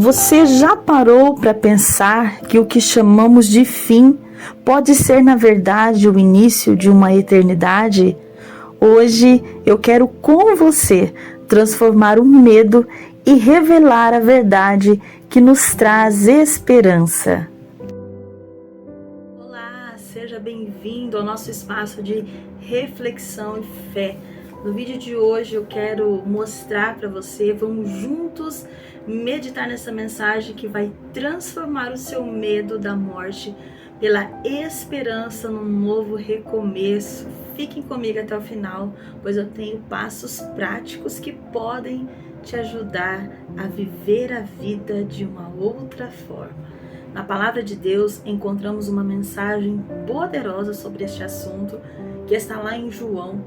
Você já parou para pensar que o que chamamos de fim pode ser, na verdade, o início de uma eternidade? Hoje eu quero com você transformar o medo e revelar a verdade que nos traz esperança. Olá, seja bem-vindo ao nosso espaço de reflexão e fé. No vídeo de hoje eu quero mostrar para você, vamos juntos meditar nessa mensagem que vai transformar o seu medo da morte pela esperança num novo recomeço. Fiquem comigo até o final, pois eu tenho passos práticos que podem te ajudar a viver a vida de uma outra forma. Na palavra de Deus encontramos uma mensagem poderosa sobre este assunto, que está lá em João,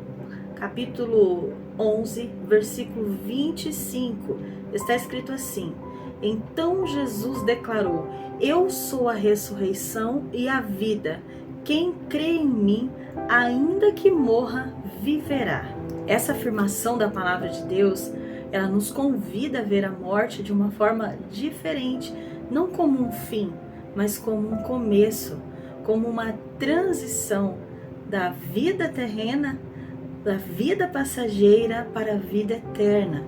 capítulo 11, versículo 25. Está escrito assim: Então Jesus declarou: Eu sou a ressurreição e a vida. Quem crê em mim, ainda que morra, viverá. Essa afirmação da palavra de Deus, ela nos convida a ver a morte de uma forma diferente, não como um fim, mas como um começo, como uma transição da vida terrena, da vida passageira para a vida eterna.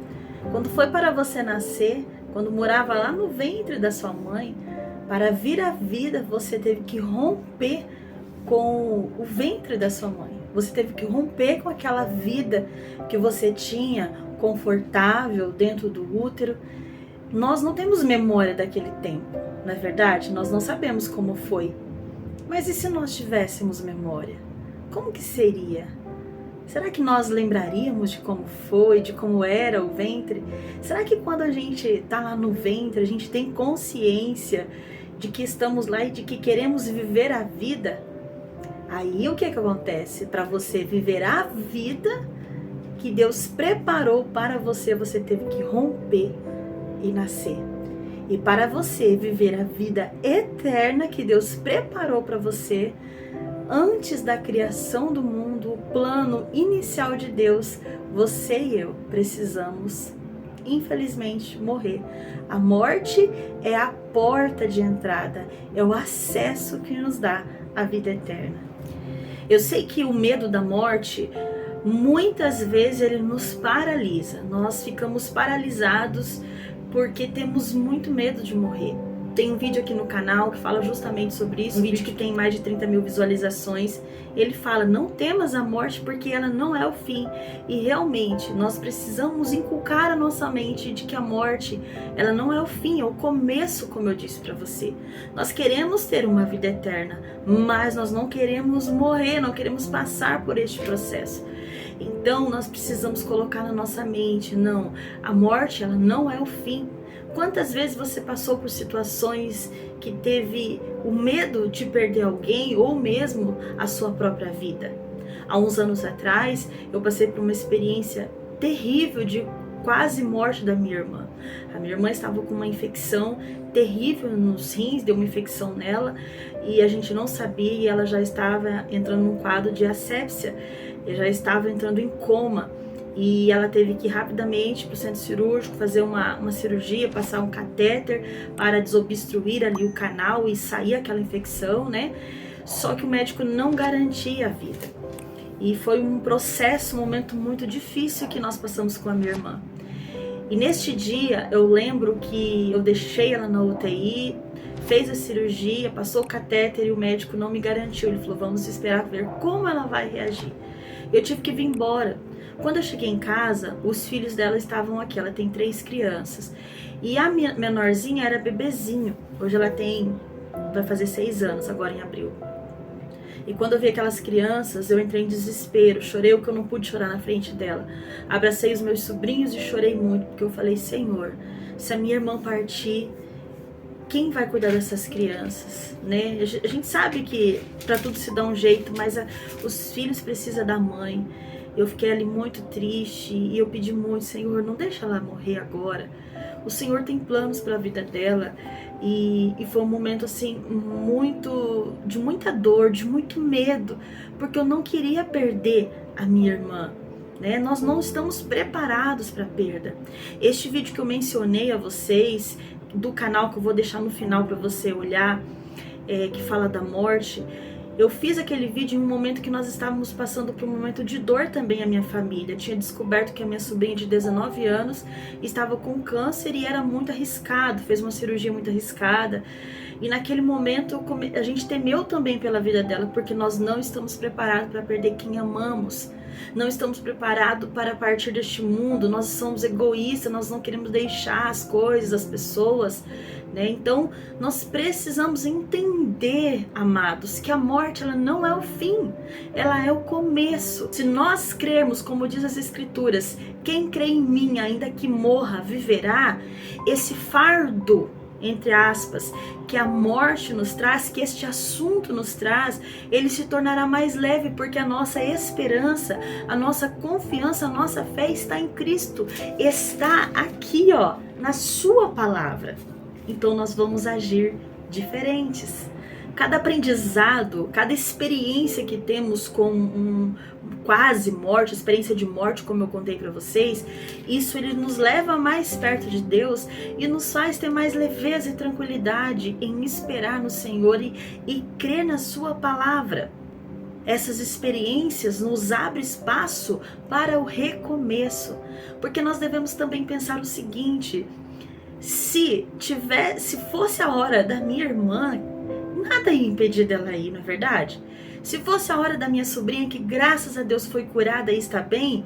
Quando foi para você nascer, quando morava lá no ventre da sua mãe, para vir à vida você teve que romper com o ventre da sua mãe. Você teve que romper com aquela vida que você tinha confortável dentro do útero. Nós não temos memória daquele tempo, não é verdade? Nós não sabemos como foi. Mas e se nós tivéssemos memória? Como que seria? Será que nós lembraríamos de como foi, de como era o ventre? Será que quando a gente está lá no ventre, a gente tem consciência de que estamos lá e de que queremos viver a vida? Aí o que acontece? Para você viver a vida que Deus preparou para você, você teve que romper e nascer. E para você viver a vida eterna que Deus preparou para você, antes da criação do mundo, o plano inicial de Deus, você e eu precisamos, infelizmente, morrer. A morte é a porta de entrada, é o acesso que nos dá a vida eterna. Eu sei que o medo da morte, muitas vezes ele nos paralisa. Nós ficamos paralisados porque temos muito medo de morrer. Tem um vídeo aqui no canal que fala justamente sobre isso, um vídeo que tem mais de 30 mil visualizações. Ele fala: não temas a morte porque ela não é o fim. E realmente, nós precisamos inculcar a nossa mente de que a morte, ela não é o fim, é o começo, como eu disse para você. Nós queremos ter uma vida eterna, mas nós não queremos morrer, não queremos passar por este processo. Então, nós precisamos colocar na nossa mente: não, a morte, ela não é o fim. Quantas vezes você passou por situações que teve o medo de perder alguém ou mesmo a sua própria vida? Há uns anos atrás, eu passei por uma experiência terrível de quase morte da minha irmã. A minha irmã estava com uma infecção terrível nos rins, deu uma infecção nela e a gente não sabia, e ela já estava entrando num quadro de assepsia, e já estava entrando em coma. E ela teve que ir rapidamente para o centro cirúrgico fazer uma cirurgia, passar um catéter para desobstruir ali o canal e sair aquela infecção, né? Só que o médico não garantia a vida. E foi um processo, um momento muito difícil que nós passamos com a minha irmã. E neste dia eu lembro que eu deixei ela na UTI, fez a cirurgia, passou o catéter e o médico não me garantiu. Ele falou: vamos esperar ver como ela vai reagir. Eu tive que vir embora. Quando eu cheguei em casa, os filhos dela estavam aqui. Ela tem 3 crianças. E a menorzinha era bebezinho. Hoje ela vai fazer 6 anos, agora em abril. E quando eu vi aquelas crianças, eu entrei em desespero. Chorei o que eu não pude chorar na frente dela. Abracei os meus sobrinhos e chorei muito, porque eu falei: Senhor, se a minha irmã partir, quem vai cuidar dessas crianças, né? A gente sabe que para tudo se dá um jeito, mas os filhos precisam da mãe. Eu fiquei ali muito triste e eu pedi muito: Senhor, não deixa ela morrer agora. O Senhor tem planos para a vida dela. E foi um momento assim de muita dor, de muito medo, porque eu não queria perder a minha irmã, né? Nós não estamos preparados para a perda. Este vídeo que eu mencionei a vocês do canal, que eu vou deixar no final para você olhar, que fala da morte. Eu fiz aquele vídeo em um momento que nós estávamos passando por um momento de dor também, a minha família. Eu tinha descoberto que a minha sobrinha de 19 anos estava com câncer e era muito arriscado, fez uma cirurgia muito arriscada. E naquele momento a gente temeu também pela vida dela, porque nós não estamos preparados para perder quem amamos. Não estamos preparados para partir deste mundo, nós somos egoístas, nós não queremos deixar as coisas, as pessoas, né? Então, nós precisamos entender, amados, que a morte ela não é o fim, ela é o começo. Se nós crermos, como diz as Escrituras, quem crê em mim, ainda que morra, viverá, esse fardo, entre aspas, que a morte nos traz, que este assunto nos traz, ele se tornará mais leve, porque a nossa esperança, a nossa confiança, a nossa fé está em Cristo, está aqui, ó, na sua palavra. Então nós vamos agir diferentes. Cada aprendizado, cada experiência que temos com quase morte, experiência de morte, como eu contei para vocês, isso ele nos leva mais perto de Deus e nos faz ter mais leveza e tranquilidade em esperar no Senhor e crer na sua palavra. Essas experiências nos abrem espaço para o recomeço, porque nós devemos também pensar o seguinte: se fosse a hora da minha irmã, nada ia impedir dela ir, não é verdade? Se fosse a hora da minha sobrinha, que graças a Deus foi curada e está bem,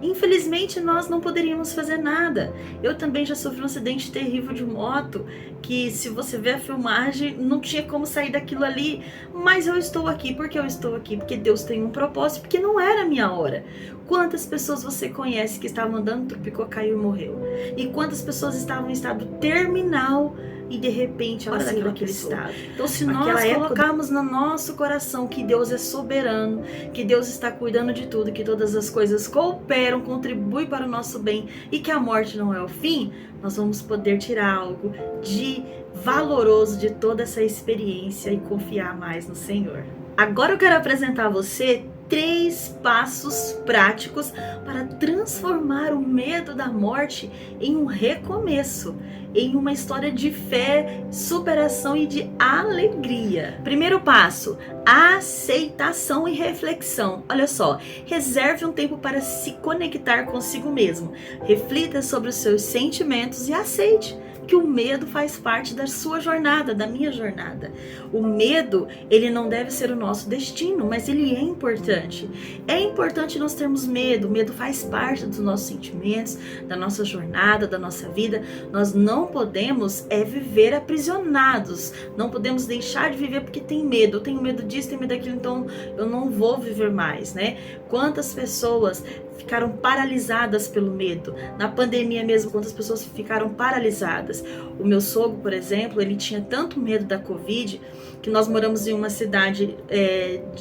infelizmente nós não poderíamos fazer nada. Eu também já sofri um acidente terrível de moto, que se você ver a filmagem, não tinha como sair daquilo ali, mas eu estou aqui. Por que eu estou aqui? Porque Deus tem um propósito, porque não era a minha hora. Quantas pessoas você conhece que estavam andando, tropicou, caiu e morreu? E quantas pessoas estavam em estado terminal e de repente ela saiu daquele estado? Então, se nós colocarmos no nosso coração que Deus é soberano, que Deus está cuidando de tudo, que todas as coisas cooperam, contribuem para o nosso bem e que a morte não é o fim, nós vamos poder tirar algo de valoroso de toda essa experiência e confiar mais no Senhor. Agora eu quero apresentar a você 3 passos práticos para transformar o medo da morte em um recomeço, em uma história de fé, superação e de alegria. Primeiro passo: aceitação e reflexão. Olha só, reserve um tempo para se conectar consigo mesmo. Reflita sobre os seus sentimentos e aceite que o medo faz parte da sua jornada, da minha jornada. O medo, ele não deve ser o nosso destino, mas ele é importante. É importante nós termos medo. O medo faz parte dos nossos sentimentos, da nossa jornada, da nossa vida. Nós não podemos viver aprisionados. Não podemos deixar de viver porque tem medo. Eu tenho medo disso, tenho medo daquilo, então eu não vou viver mais, né? Quantas pessoas ficaram paralisadas pelo medo? Na pandemia mesmo, quantas pessoas ficaram paralisadas? O meu sogro, por exemplo, ele tinha tanto medo da Covid que nós moramos em uma cidade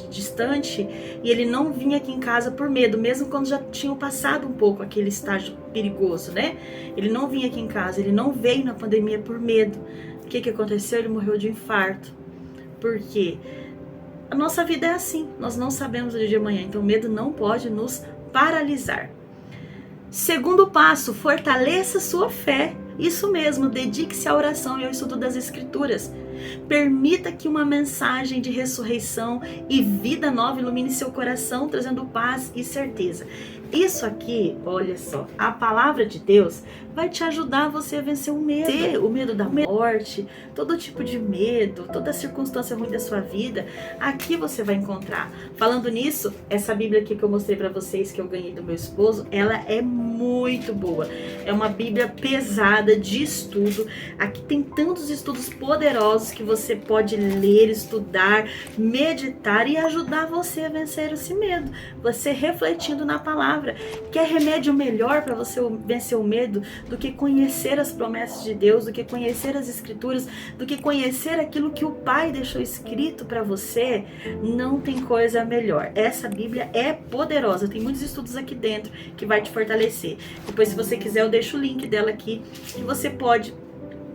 distante e ele não vinha aqui em casa por medo, mesmo quando já tinham passado um pouco aquele estágio perigoso, né? Ele não vinha aqui em casa, ele não veio na pandemia por medo. O que aconteceu? Ele morreu de infarto. Por quê? A nossa vida é assim, nós não sabemos o dia de amanhã, então o medo não pode nos paralisar. Segundo passo, fortaleça sua fé. Isso mesmo, dedique-se à oração e ao estudo das Escrituras. Permita que uma mensagem de ressurreição e vida nova ilumine seu coração, trazendo paz e certeza. Isso aqui, olha só, a palavra de Deus vai te ajudar você a vencer o medo da morte, todo tipo de medo, toda circunstância ruim da sua vida. Aqui você vai encontrar. Falando nisso, essa Bíblia aqui que eu mostrei para vocês, que eu ganhei do meu esposo, ela é muito boa. É uma Bíblia pesada de estudo. Aqui tem tantos estudos poderosos que você pode ler, estudar, meditar e ajudar você a vencer esse medo. Você refletindo na palavra. Quer remédio melhor para você vencer o medo do que conhecer as promessas de Deus, do que conhecer as Escrituras, do que conhecer aquilo que o Pai deixou escrito para você? Não tem coisa melhor. Essa Bíblia é poderosa. Tem muitos estudos aqui dentro que vai te fortalecer. Depois, se você quiser, eu deixo o link dela aqui que você pode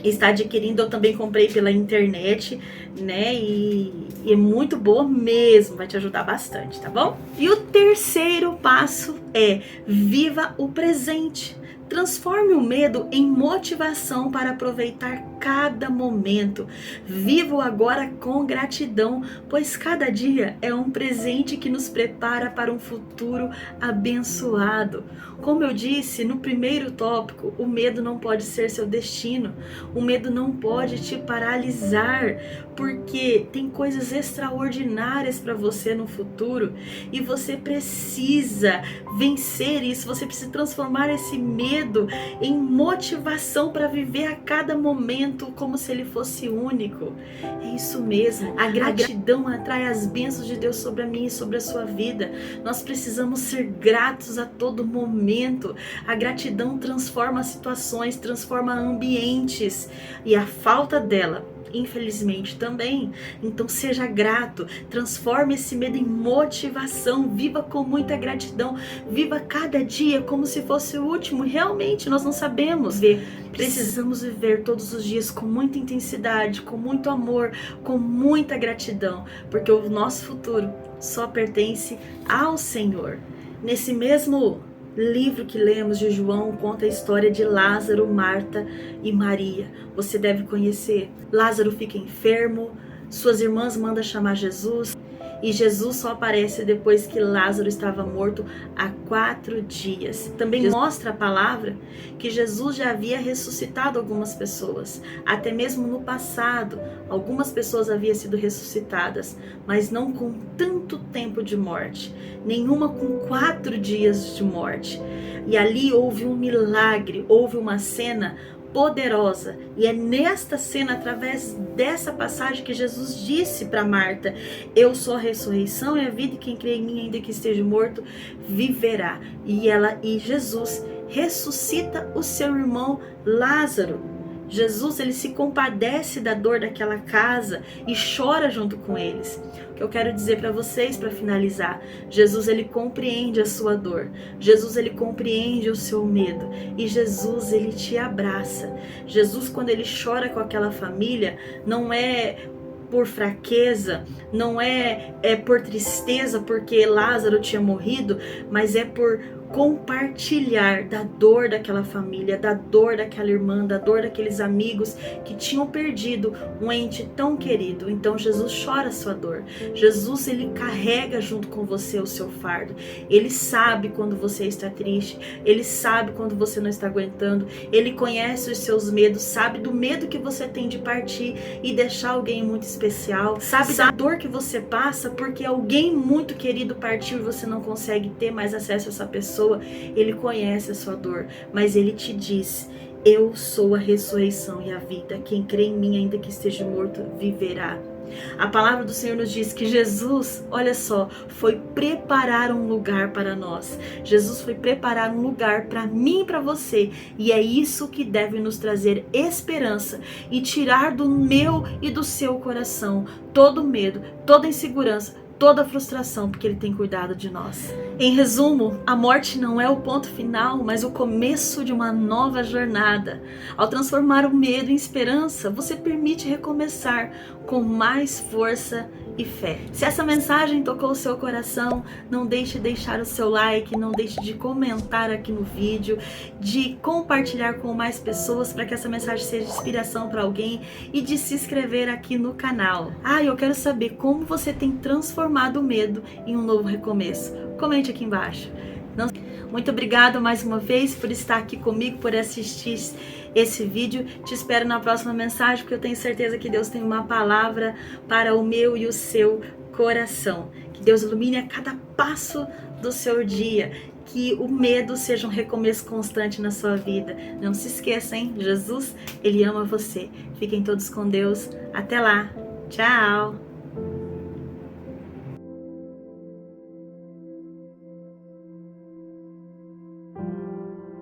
está adquirindo. Eu também comprei pela internet, né? E é muito boa mesmo, vai te ajudar bastante, tá bom? E o terceiro passo é: viva o presente. Transforme o medo em motivação para aproveitar cada momento. Viva o agora com gratidão, pois cada dia é um presente que nos prepara para um futuro abençoado. Como eu disse no primeiro tópico, o medo não pode ser seu destino. O medo não pode te paralisar, porque tem coisas extraordinárias para você no futuro e você precisa vencer isso. Você precisa transformar esse medo em motivação para viver a cada momento como se ele fosse único. É isso mesmo. A gratidão atrai as bênçãos de Deus sobre a minha e sobre a sua vida. Nós precisamos ser gratos a todo momento. A gratidão transforma situações, transforma ambientes, e a falta dela, infelizmente, também. Então seja grato, transforme esse medo em motivação, viva com muita gratidão, viva cada dia como se fosse o último. Realmente nós não sabemos ver, precisamos viver todos os dias com muita intensidade, com muito amor, com muita gratidão, porque o nosso futuro só pertence ao Senhor. Nesse mesmo livro que lemos de João, conta a história de Lázaro, Marta e Maria. Você deve conhecer. Lázaro fica enfermo, suas irmãs mandam chamar Jesus, e Jesus só aparece depois que Lázaro estava morto há 4 dias. Também mostra a palavra que Jesus já havia ressuscitado algumas pessoas. Até mesmo no passado, algumas pessoas haviam sido ressuscitadas, mas não com tanto tempo de morte. Nenhuma com 4 dias de morte. E ali houve um milagre, houve uma cena poderosa, e é nesta cena, através dessa passagem, que Jesus disse para Marta: eu sou a ressurreição e a vida, e quem crê em mim, ainda que esteja morto, viverá. E Jesus ressuscita o seu irmão Lázaro. Jesus, ele se compadece da dor daquela casa e chora junto com eles. O que eu quero dizer para vocês, para finalizar: Jesus, ele compreende a sua dor. Jesus, ele compreende o seu medo. E Jesus, ele te abraça. Jesus, quando ele chora com aquela família, não é por fraqueza, não é por tristeza porque Lázaro tinha morrido, mas é por compartilhar da dor daquela família, da dor daquela irmã, da dor daqueles amigos que tinham perdido um ente tão querido. Então Jesus chora a sua dor. Jesus, ele carrega junto com você o seu fardo. Ele sabe quando você está triste, ele sabe quando você não está aguentando, ele conhece os seus medos, sabe do medo que você tem de partir e deixar alguém muito especial, sabe da dor que você passa porque alguém muito querido partiu e você não consegue ter mais acesso a essa pessoa. Ele conhece a sua dor, mas ele te diz: eu sou a ressurreição e a vida. Quem crê em mim, ainda que esteja morto, viverá. A palavra do Senhor nos diz que Jesus, olha só, foi preparar um lugar para nós. Jesus foi preparar um lugar para mim e para você. E é isso que deve nos trazer esperança e tirar do meu e do seu coração todo medo, toda insegurança, toda a frustração, porque ele tem cuidado de nós. Em resumo, a morte não é o ponto final, mas o começo de uma nova jornada. Ao transformar o medo em esperança, você permite recomeçar com mais força e fé. Se essa mensagem tocou o seu coração, não deixe de deixar o seu like, não deixe de comentar aqui no vídeo, de compartilhar com mais pessoas para que essa mensagem seja inspiração para alguém, e de se inscrever aqui no canal. Eu quero saber como você tem transformado o medo em um novo recomeço. Comente aqui embaixo. Muito obrigado mais uma vez por estar aqui comigo, por assistir esse vídeo. Te espero na próxima mensagem, porque eu tenho certeza que Deus tem uma palavra para o meu e o seu coração. Que Deus ilumine a cada passo do seu dia. Que o medo seja um recomeço constante na sua vida. Não se esqueça, hein? Jesus, ele ama você. Fiquem todos com Deus. Até lá. Tchau.